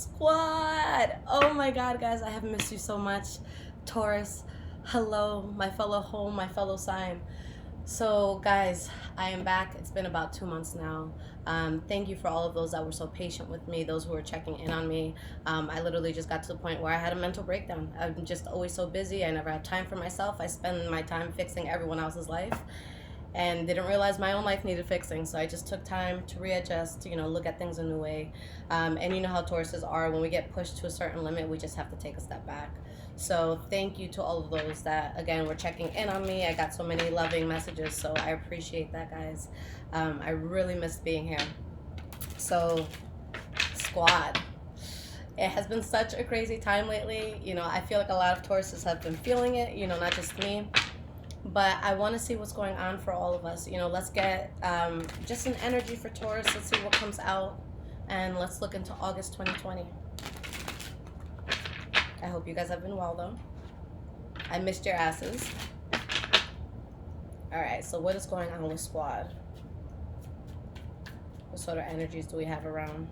Squad! Oh my god, guys, I have missed you so much. Taurus, hello, my fellow home, my fellow sign. So, guys, I am back. It's been about 2 months now. Thank you for all of those that were so patient with me, those who were checking in on me. I literally just got to the point where I had a mental breakdown. I'm just always so busy. I never have time for myself. I spend my time fixing everyone else's life and didn't realize my own life needed fixing. So I just took time to readjust, look at things a new way. And you know how Tauruses are. When we get pushed to a certain limit, we just have to take a step back. So thank you to all of those that, again, were checking in on me. I got so many loving messages, so I appreciate that, guys. I really missed being here. So, squad. It has been such a crazy time lately. I feel like a lot of Tauruses have been feeling it, not just me. But I want to see what's going on for all of us. Let's get just an energy for Taurus. Let's see what comes out. And let's look into August 2020. I hope you guys have been well, though. I missed your asses. Alright, so what is going on with Squad? What sort of energies do we have around?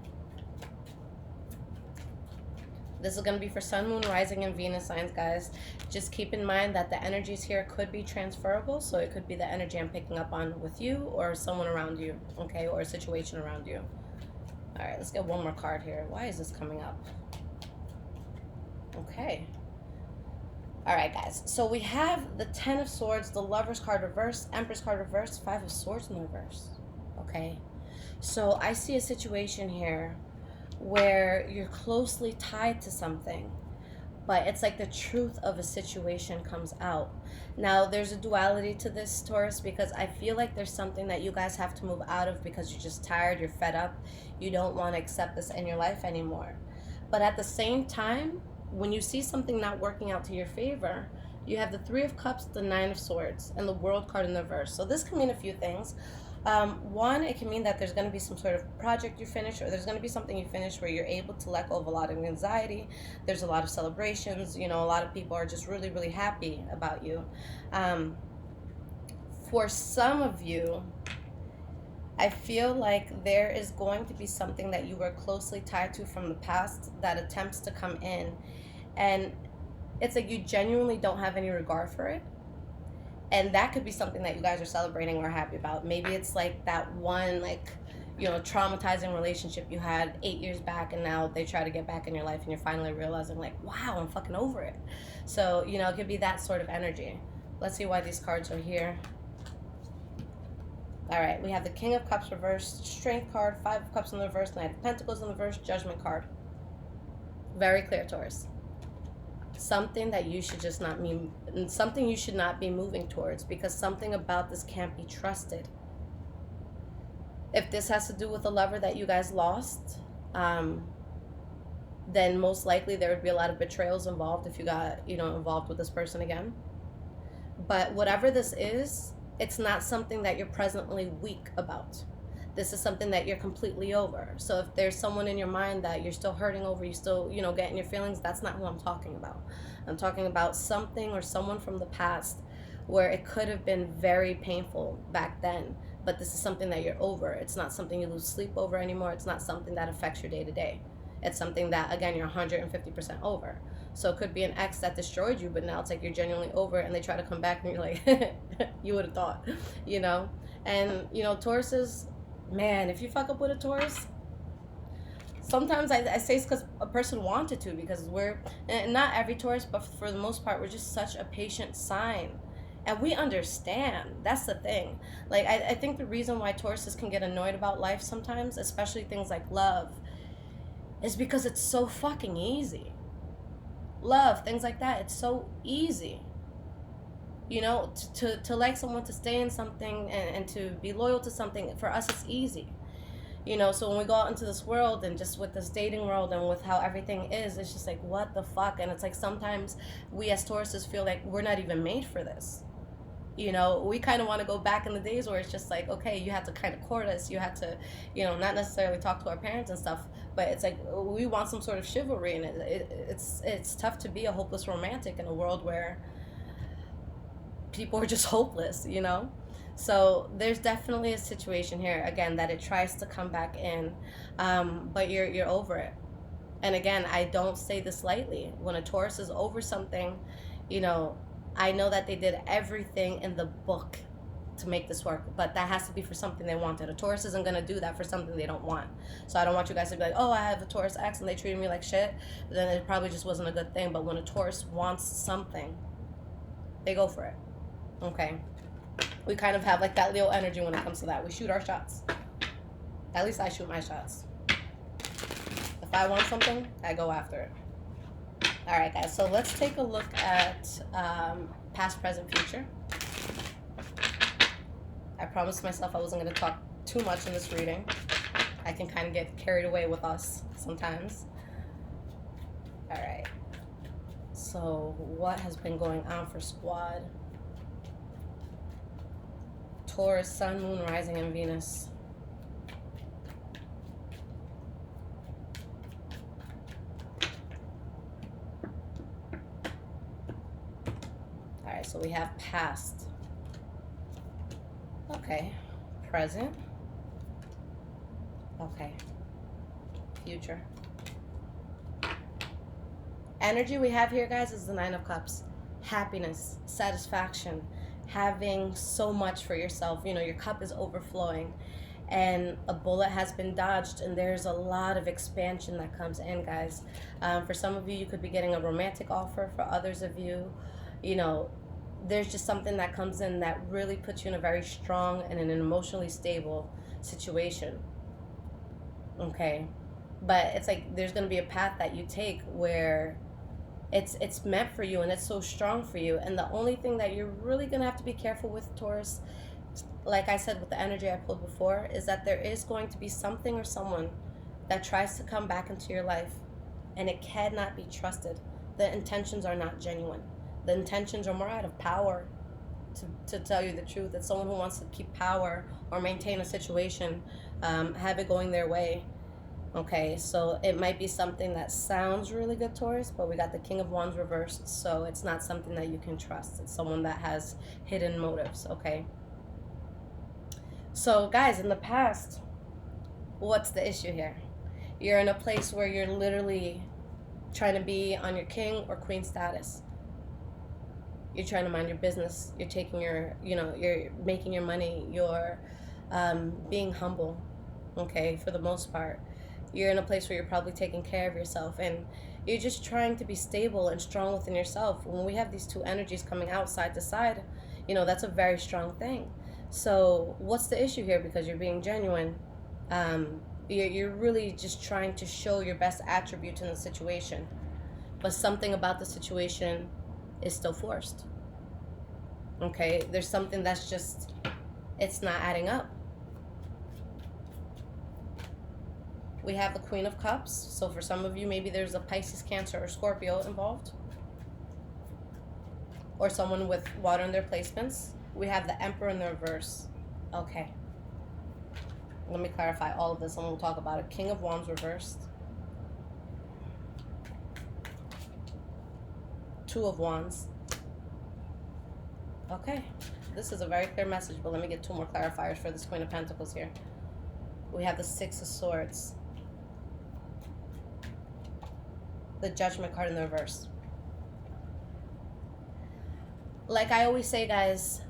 This is going to be for Sun, Moon, Rising, and Venus signs, guys. Just keep in mind that the energies here could be transferable. So it could be the energy I'm picking up on with you or someone around you, okay? Or a situation around you. Alright, let's get one more card here. Why is this coming up? Okay. Alright, guys. So we have the Ten of Swords, the Lover's card reversed, Empress card reversed, Five of Swords in reverse. Okay. So I see a situation here where you're closely tied to something, but it's like the truth of a situation comes out. Now, there's a duality to this, Taurus, because I feel like there's something that you guys have to move out of because you're just tired, you're fed up, you don't want to accept this in your life anymore. But at the same time, when you see something not working out to your favor, you have the Three of Cups, the Nine of Swords, and the World card in the reverse. So this can mean a few things. One, it can mean that there's going to be some sort of project you finish, or there's going to be something you finish where you're able to let go of a lot of anxiety. There's a lot of celebrations. A lot of people are just really, really happy about you. For some of you, I feel like there is going to be something that you were closely tied to from the past that attempts to come in. And it's like you genuinely don't have any regard for it. And that could be something that you guys are celebrating or happy about. Maybe it's like that one, traumatizing relationship you had 8 years back, and now they try to get back in your life and you're finally realizing, like, wow, I'm fucking over it. So, it could be that sort of energy. Let's see why these cards are here. All right, we have the King of Cups reversed, Strength card, Five of Cups in the reverse, Knight of Pentacles in the reverse, Judgment card. Very clear, Taurus. Something that you should just not be, something you should not be moving towards, because something about this can't be trusted. If this has to do with a lover that you guys lost, then most likely there would be a lot of betrayals involved if you got, involved with this person again. But whatever this is, it's not something that you're presently weak about. This is something that you're completely over. So if there's someone in your mind that you're still hurting over, you still, getting your feelings, that's not who I'm talking about. I'm talking about something or someone from the past where it could have been very painful back then, but this is something that you're over. It's not something you lose sleep over anymore. It's not something that affects your day-to-day. It's something that, again, you're 150% over. So it could be an ex that destroyed you, but now it's like you're genuinely over it, and they try to come back and you're like, you would have thought, And, Tauruses, man, if you fuck up with a Taurus, sometimes I say it's because a person wanted to, because we're, and not every Taurus, but for the most part, we're just such a patient sign. And we understand. That's the thing. Like, I think the reason why Tauruses can get annoyed about life sometimes, especially things like love, is because it's so fucking easy. Love, things like that, it's so easy. To like someone, to stay in something, and to be loyal to something, for us it's easy. So when we go out into this world, and just with this dating world and with how everything is, it's just like, what the fuck? And it's like sometimes we as Tauruses feel like we're not even made for this. We kind of want to go back in the days where it's just like, okay, you have to kind of court us, you have to, not necessarily talk to our parents and stuff, but it's like we want some sort of chivalry, and it's tough to be a hopeless romantic in a world where people are just hopeless, So there's definitely a situation here, again, that it tries to come back in, but you're over it. And again, I don't say this lightly. When a Taurus is over something, you know, I know that they did everything in the book to make this work, but that has to be for something they wanted. A Taurus isn't going to do that for something they don't want. So I don't want you guys to be like, oh, I have a Taurus X and they treated me like shit. Then it probably just wasn't a good thing. But when a Taurus wants something, they go for it. Okay? We kind of have like that Leo energy when it comes to that. We shoot our shots. At least I shoot my shots. If I want something, I go after it. All right, guys. So let's take a look at past, present, future. I promised myself I wasn't going to talk too much in this reading. I can kind of get carried away with us sometimes. All right. So what has been going on for squad? Taurus, Sun, Moon, Rising, and Venus. All right, so we have past. Okay. Present. Okay. Future. Energy we have here, guys, is the Nine of Cups. Happiness, satisfaction, having so much for yourself. You know, your cup is overflowing and a bullet has been dodged, and there's a lot of expansion that comes in, guys. For some of you, you could be getting a romantic offer. For others of you, you know, there's just something that comes in that really puts you in a very strong and an emotionally stable situation. Okay? But it's like there's going to be a path that you take where it's meant for you and it's so strong for you. And the only thing that you're really going to have to be careful with, Taurus, like I said with the energy I pulled before, is that there is going to be something or someone that tries to come back into your life, and it cannot be trusted. The intentions are not genuine. The intentions are more out of power, to tell you the truth. It's someone who wants to keep power or maintain a situation, have it going their way. Okay, so it might be something that sounds really good, Taurus, but we got the King of Wands reversed, so it's not something that you can trust. It's someone that has hidden motives, okay? So, guys, in the past, what's the issue here? You're in a place where you're literally trying to be on your king or queen status. You're trying to mind your business. You're taking your, you're making your money. You're being humble, okay, for the most part. You're in a place where you're probably taking care of yourself, and you're just trying to be stable and strong within yourself. When we have these two energies coming out side to side, that's a very strong thing. So what's the issue here? Because you're being genuine. You're really just trying to show your best attributes in the situation, but something about the situation is still forced. Okay, there's something that's just, it's not adding up. We have the Queen of Cups. So for some of you, maybe there's a Pisces, Cancer, or Scorpio involved, or someone with water in their placements. We have the Emperor in the reverse. Okay. Let me clarify all of this and we'll talk about it. King of Wands reversed. Two of Wands. Okay. This is a very clear message, but let me get two more clarifiers for this Queen of Pentacles here. We have the Six of Swords. The Judgment card in the reverse. Like I always say, guys,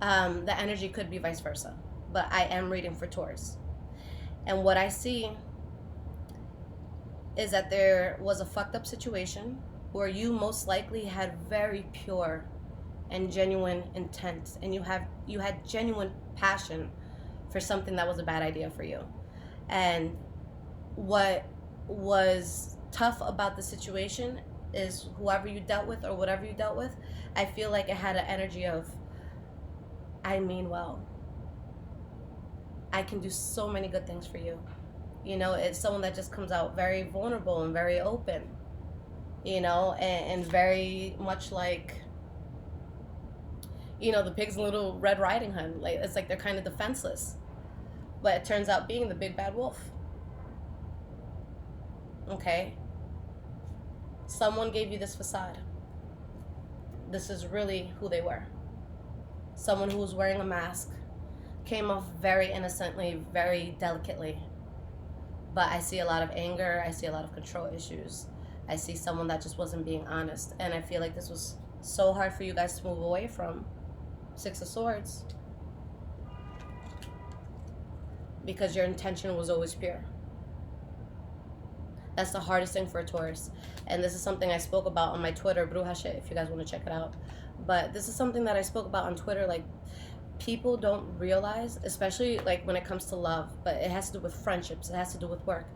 the energy could be vice versa, but I am reading for Taurus. And what I see is that there was a fucked up situation where you most likely had very pure and genuine intent, and you had genuine passion for something that was a bad idea for you. And what was tough about the situation is whoever you dealt with or whatever you dealt with, I feel like it had an energy of, I mean well. I can do so many good things for you. It's someone that just comes out very vulnerable and very open, and very much like, the Pig's Little Red Riding Hood. Like, it's like they're kind of defenseless, but it turns out being the big bad wolf. Okay? Someone gave you this facade. This is really who they were. Someone who was wearing a mask, came off very innocently, very delicately, But I see a lot of anger. I see a lot of control issues. I see someone that just wasn't being honest. And I feel like this was so hard for you guys to move away from. Six of Swords. Because your intention was always pure. That's the hardest thing for a Taurus. And this is something I spoke about on my Twitter, Bruja Shit, if you guys want to check it out. But this is something that I spoke about on Twitter. Like, people don't realize, especially like when it comes to love, but it has to do with friendships, it has to do with work.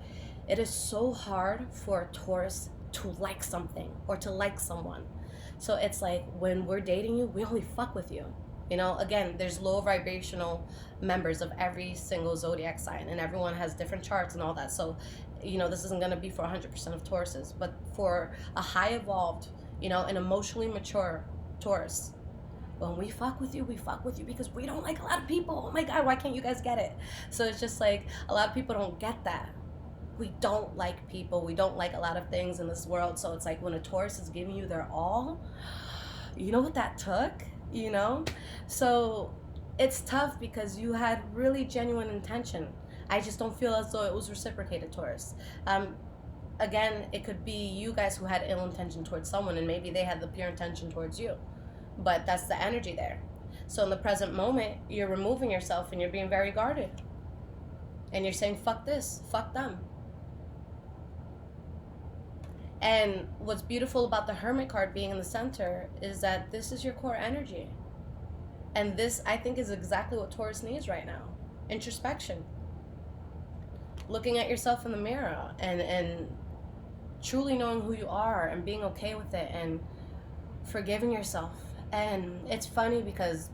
It is so hard for a Taurus to like something or to like someone. So it's like, when we're dating you, we only fuck with you. You know, again, there's low vibrational members of every single zodiac sign, and everyone has different charts and all that. So, you know, this isn't going to be for 100% of Tauruses, but for a high evolved, you know, an emotionally mature Taurus, when we fuck with you because we don't like a lot of people. Oh my God, why can't you guys get it? So it's just like, a lot of people don't get that. We don't like people. We don't like a lot of things in this world. So it's like, when a Taurus is giving you their all, you know what that took? You know? So it's tough because you had really genuine intention. I just don't feel as though it was reciprocated, Taurus. Again, it could be you guys who had ill intention towards someone, and maybe they had the pure intention towards you. But that's the energy there. So in the present moment, you're removing yourself and you're being very guarded. And you're saying, fuck this, fuck them. And what's beautiful about the Hermit card being in the center is that this is your core energy. And this, I think, is exactly what Taurus needs right now. Introspection. Looking at yourself in the mirror and truly knowing who you are and being okay with it and forgiving yourself. And it's funny because,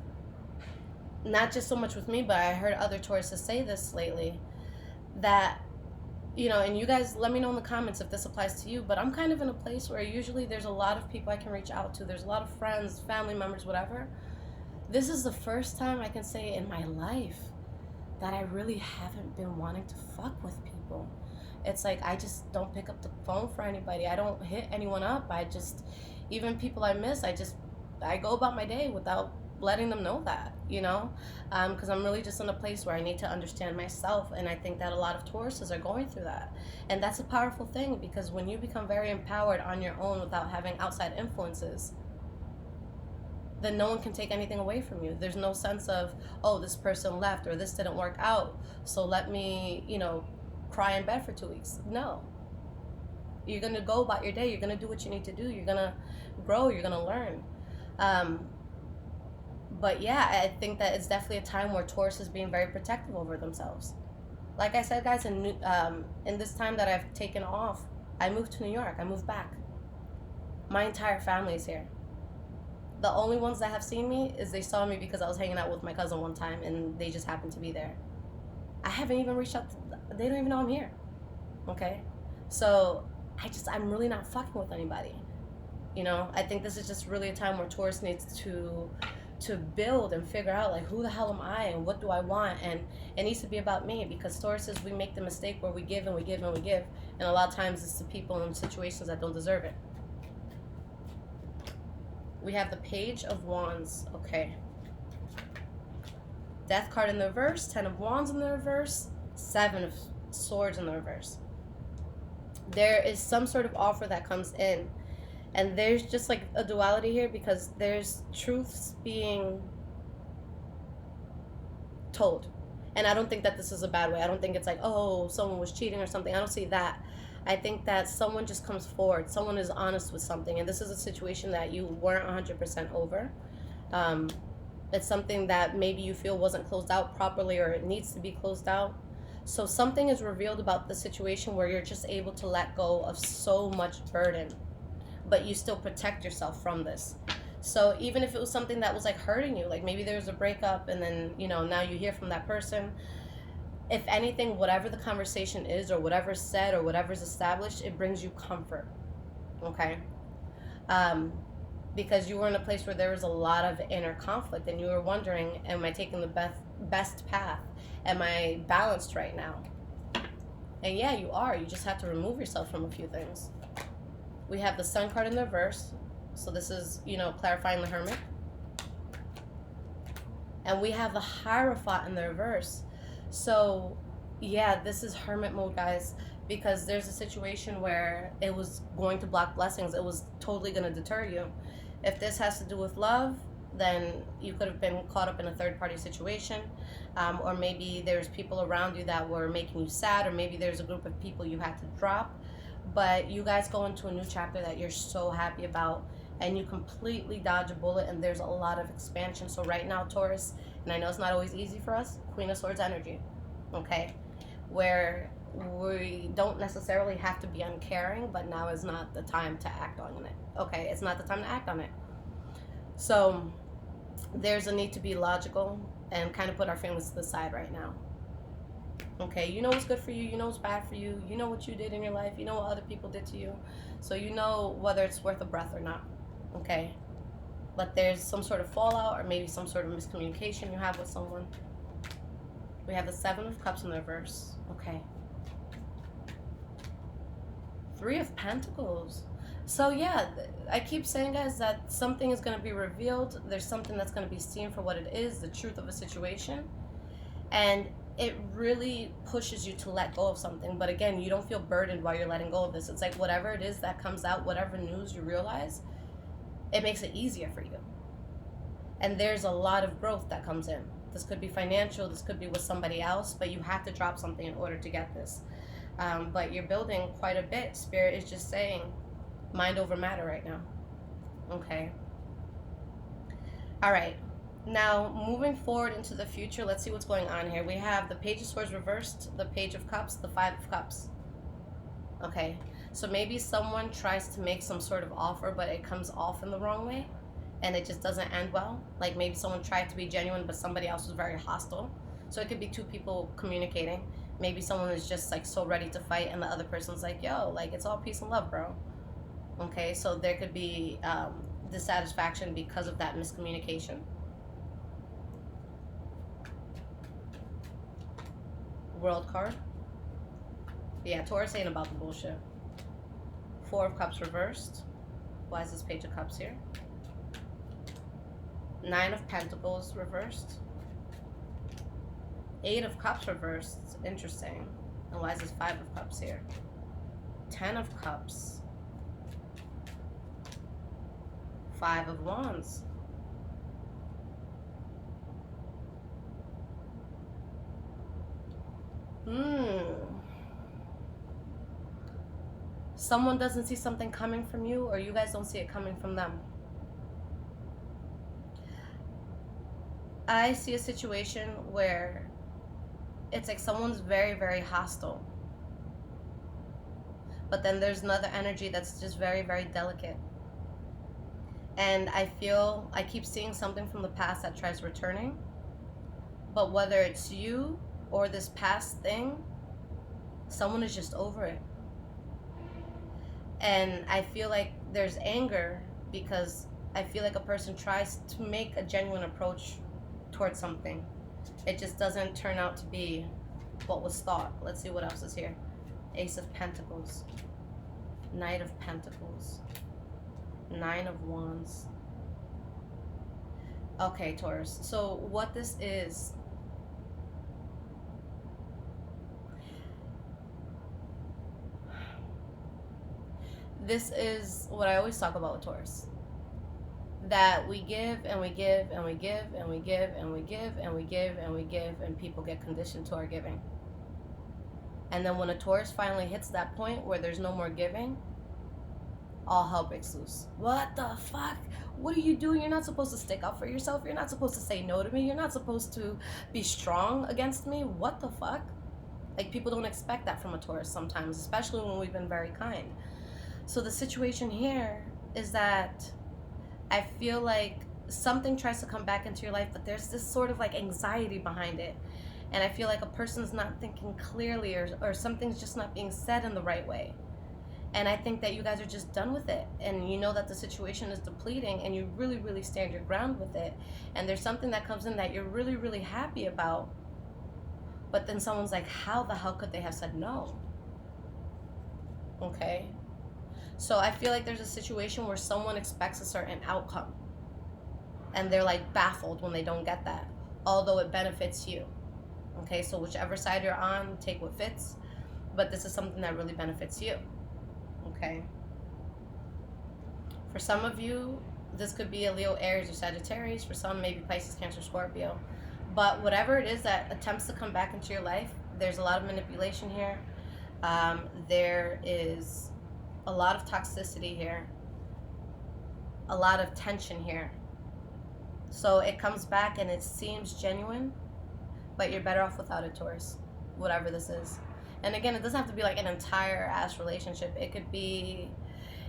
not just so much with me, but I heard other Tauruses say this lately, that, you know, and you guys let me know in the comments if this applies to you, but I'm kind of in a place where usually there's a lot of people I can reach out to. There's a lot of friends, family members, whatever. This is the first time I can say in my life that I really haven't been wanting to fuck with people. It's like, I just don't pick up the phone for anybody. I don't hit anyone up. I just, even people I miss, I go about my day without letting them know that, you know, because I'm really just in a place where I need to understand myself. And I think that a lot of Tauruses are going through that. And that's a powerful thing, because when you become very empowered on your own without having outside influences, then no one can take anything away from you. There's no sense of, oh, this person left or this didn't work out, so let me, you know, cry in bed for 2 weeks. No. You're going to go about your day. You're going to do what you need to do. You're going to grow. You're going to learn. But yeah, I think that it's definitely a time where Taurus is being very protective over themselves. Like I said, guys, in this time that I've taken off, I moved to New York. I moved back. My entire family is here. The only ones that have seen me is they saw me because I was hanging out with my cousin one time and they just happened to be there. I haven't even reached out to them. They don't even know I'm here. Okay? So I'm really not fucking with anybody. You know, I think this is just really a time where Taurus needs to build and figure out, like, who the hell am I and what do I want, and it needs to be about me, because Tauruses, we make the mistake where we give and we give and we give, and a lot of times it's to people in situations that don't deserve it. We have the Page of Wands. Okay. Death card in the reverse, 10 of Wands in the reverse, 7 of Swords in the reverse. There is some sort of offer that comes in. And there's just like a duality here, because there's truths being told. And I don't think that this is a bad way. I don't think it's like, oh, someone was cheating or something. I don't see that. I think that someone just comes forward. Someone is honest with something. And this is a situation that you weren't 100% over. It's something that maybe you feel wasn't closed out properly, or it needs to be closed out. So something is revealed about the situation where you're just able to let go of so much burden, but you still protect yourself from this. So even if it was something that was like hurting you, like maybe there was a breakup and then, you know, now you hear from that person, if anything, whatever the conversation is or whatever's said or whatever's established, it brings you comfort. Okay? Because you were in a place where there was a lot of inner conflict and you were wondering, am I taking the best path? Am I balanced right now? And yeah, you are. You just have to remove yourself from a few things. We have the Sun card in the reverse. So this is, you know, clarifying the Hermit. And we have the Hierophant in the reverse. So Yeah, this is hermit mode, guys, because there's a situation where it was going to block blessings. It was totally going to deter you. If this has to do with love, then you could have been caught up in a third party situation, or maybe there's people around you that were making you sad, or maybe there's a group of people you had to drop. But you guys go into a new chapter that you're so happy about, and you completely dodge a bullet, and there's a lot of expansion. So, right now, Taurus, and I know it's not always easy for us, Queen of Swords energy, okay? Where we don't necessarily have to be uncaring, but now is not the time to act on it. Okay, it's not the time to act on it. So there's a need to be logical and kind of put our feelings to the side right now. Okay, you know what's good for you, you know what's bad for you, you know what you did in your life, you know what other people did to you, so you know whether it's worth a breath or not. Okay, but there's some sort of fallout or maybe some sort of miscommunication you have with someone. We have the Seven of Cups in the reverse. Okay. Three of Pentacles. So yeah, I keep saying, guys, that something is going to be revealed. There's something that's going to be seen for what it is, the truth of a situation. And it really pushes you to let go of something. But again, you don't feel burdened while you're letting go of this. It's like whatever it is that comes out, whatever news you realize, it makes it easier for you. And there's a lot of growth that comes in. This could be financial, this could be with somebody else, but you have to drop something in order to get this. But you're building quite a bit. Spirit is just saying mind over matter right now. Okay. All right. Now, moving forward into the future, let's see what's going on here. We have the Page of Swords reversed, the Page of Cups, the Five of Cups. Okay. So maybe someone tries to make some sort of offer, but it comes off in the wrong way. And it just doesn't end well. Like maybe someone tried to be genuine, but somebody else was very hostile. So it could be two people communicating. Maybe someone is just like so ready to fight, and the other person's like, yo, like it's all peace and love, bro. Okay, so there could be dissatisfaction because of that miscommunication. World card. Yeah, Taurus ain't about the bullshit. Four of Cups reversed. Why is this Page of Cups here? Nine of Pentacles reversed. Eight of Cups reversed. Interesting. And why is this Five of Cups here? 10 of Cups. 5 of Wands. Someone doesn't see something coming from you, or you guys don't see it coming from them. I see a situation where it's like someone's very, very hostile. But then there's another energy that's just very, very delicate. And I keep seeing something from the past that tries returning. But whether it's you or this past thing, someone is just over it. And I feel like there's anger because I feel like a person tries to make a genuine approach towards something. It just doesn't turn out to be what was thought. Let's see what else is here. Ace of Pentacles. Knight of Pentacles. Nine of Wands. Okay, Taurus. So what this is... This is what I always talk about with Taurus. That we give and we give and we give and we give and we give and we give and we give, and people get conditioned to our giving. And then when a Taurus finally hits that point where there's no more giving, all hell breaks loose. What the fuck? What are you doing? You're not supposed to stick up for yourself. You're not supposed to say no to me. You're not supposed to be strong against me. What the fuck? Like, people don't expect that from a Taurus sometimes, especially when we've been very kind. So the situation here is that I feel like something tries to come back into your life, but there's this sort of like anxiety behind it. And I feel like a person's not thinking clearly, or something's just not being said in the right way. And I think that you guys are just done with it. And you know that the situation is depleting, and you really, really stand your ground with it. And there's something that comes in that you're really, really happy about. But then someone's like, how the hell could they have said no? Okay? So I feel like there's a situation where someone expects a certain outcome, and they're like baffled when they don't get that, although it benefits you. Okay, so whichever side you're on, take what fits. But this is something that really benefits you. Okay. For some of you, this could be a Leo, Aries, or Sagittarius. For some, maybe Pisces, Cancer, Scorpio. But whatever it is that attempts to come back into your life, there's a lot of manipulation here. There is a lot of toxicity here. A lot of tension here. So it comes back and it seems genuine, but you're better off without it, Taurus. Whatever this is. And again, it doesn't have to be like an entire ass relationship. It could be,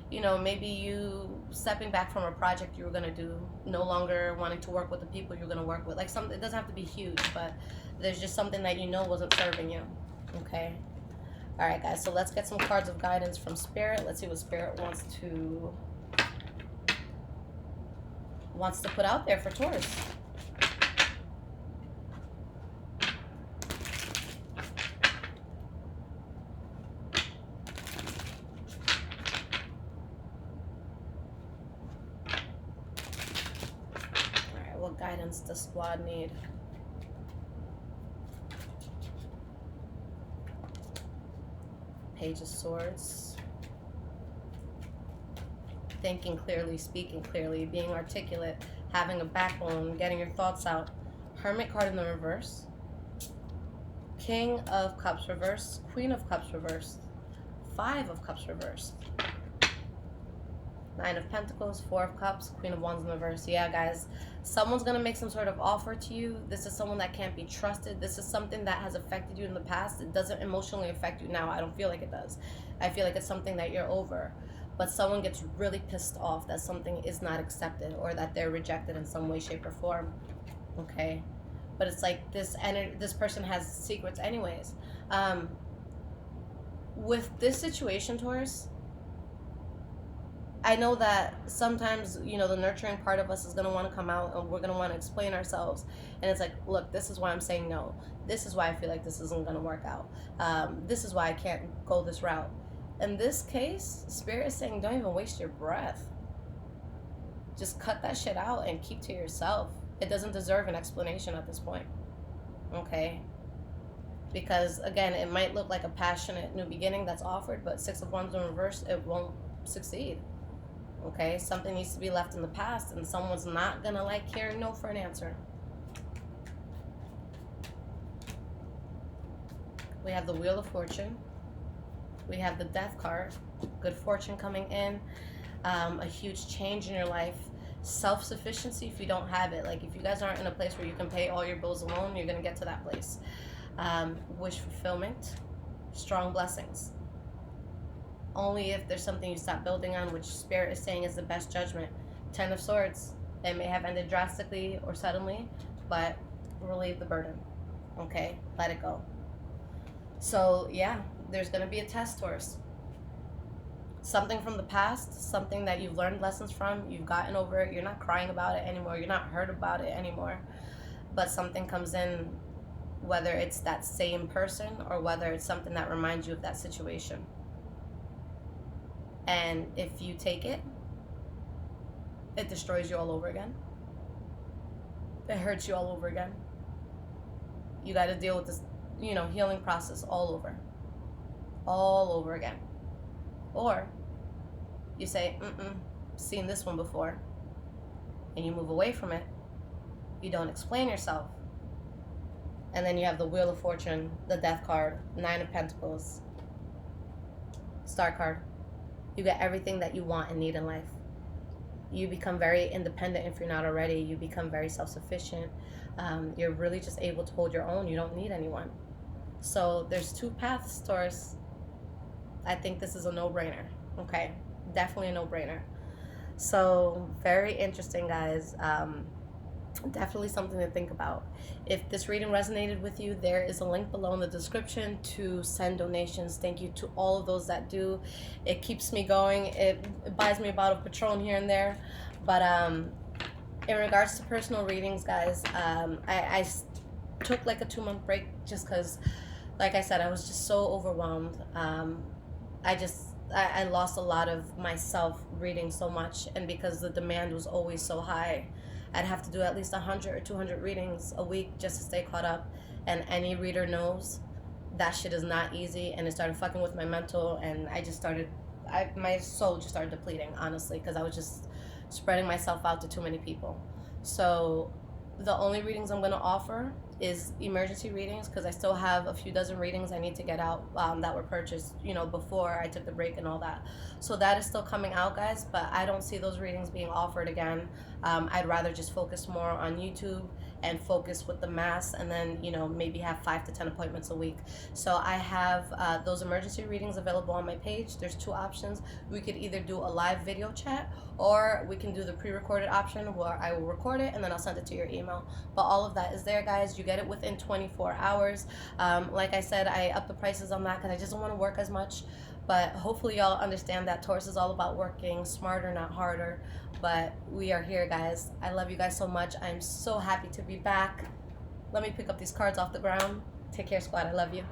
you know, maybe you stepping back from a project you were going to do, no longer wanting to work with the people you're going to work with. Like, something, it doesn't have to be huge, but there's just something that you know wasn't serving you. Okay. All right, guys. So let's get some cards of guidance from Spirit. Let's see what Spirit wants to put out there for Taurus. What guidance does squad need? Page of Swords. Thinking clearly, speaking clearly, being articulate, having a backbone, getting your thoughts out. Hermit card in the reverse. King of Cups reversed. Queen of Cups reversed. Five of Cups reversed. Nine of Pentacles, Four of Cups, Queen of Wands in reverse. Yeah, guys, someone's going to make some sort of offer to you. This is someone that can't be trusted. This is something that has affected you in the past. It doesn't emotionally affect you now. I don't feel like it does. I feel like it's something that you're over. But someone gets really pissed off that something is not accepted or that they're rejected in some way, shape, or form. Okay? But it's like this person has secrets anyways. With this situation, Taurus, I know that sometimes, you know, the nurturing part of us is going to want to come out and we're going to want to explain ourselves. And it's like, look, this is why I'm saying no. This is why I feel like this isn't going to work out. This is why I can't go this route. In this case, Spirit is saying don't even waste your breath. Just cut that shit out and keep to yourself. It doesn't deserve an explanation at this point. Okay? Because, again, it might look like a passionate new beginning that's offered, but Six of Wands in reverse, it won't succeed. Okay, something needs to be left in the past, and someone's not gonna like hearing no for an answer. We have the Wheel of Fortune. We have the Death card. Good fortune coming in. A huge change in your life. Self-sufficiency if you don't have it. Like, if you guys aren't in a place where you can pay all your bills alone, you're gonna get to that place. Wish fulfillment. Strong blessings. Only if there's something you stop building on, which Spirit is saying is the best judgment. Ten of Swords. It may have ended drastically or suddenly, but relieve the burden. Okay? Let it go. So, yeah, there's going to be a test, Taurus. Something from the past, something that you've learned lessons from, you've gotten over it, you're not crying about it anymore, you're not hurt about it anymore, but something comes in, whether it's that same person or whether it's something that reminds you of that situation. And if you take it, it destroys you all over again. It hurts you all over again. You got to deal with this, you know, healing process all over again. Or you say, seen this one before, and you move away from it. You don't explain yourself. And then you have the Wheel of Fortune, the Death card, Nine of Pentacles, Star card. You get everything that you want and need in life. You become very independent if you're not already. You become very self-sufficient. You're really just able to hold your own. You don't need anyone. So there's two paths, Taurus. I think this is a no-brainer. Okay, definitely a no-brainer. So very interesting, guys. Definitely something to think about. If this reading resonated with you, there is a link below in the description to send donations. Thank you to all of those that do. It keeps me going. It buys me a bottle of Patron here and there. But in regards to personal readings, guys, I took like a 2-month break just because, like I said, I was just so overwhelmed. I lost a lot of myself reading so much, and because the demand was always so high, I'd have to do at least 100 or 200 readings a week just to stay caught up. and any reader knows that shit is not easy, and it started fucking with my mental, and my soul just started depleting, honestly, because I was just spreading myself out to too many people. So the only readings I'm going to offer is emergency readings, because I still have a few dozen readings I need to get out, that were purchased, before I took the break and all that. So that is still coming out, guys, but I don't see those readings being offered again. I'd rather just focus more on YouTube and focus with the mass, and then maybe have 5 to 10 appointments a week. So I have those emergency readings available on my page. There's 2 options. We could either do a live video chat, or we can do the pre-recorded option where I will record it and then I'll send it to your email. But all of that is there, guys. You get it within 24 hours. Like I said, I upped the prices on that because I just don't want to work as much. But hopefully y'all understand that Taurus is all about working smarter, not harder. But we are here, guys. I love you guys so much. I'm so happy to be back. Let me pick up these cards off the ground. Take care, squad. I love you.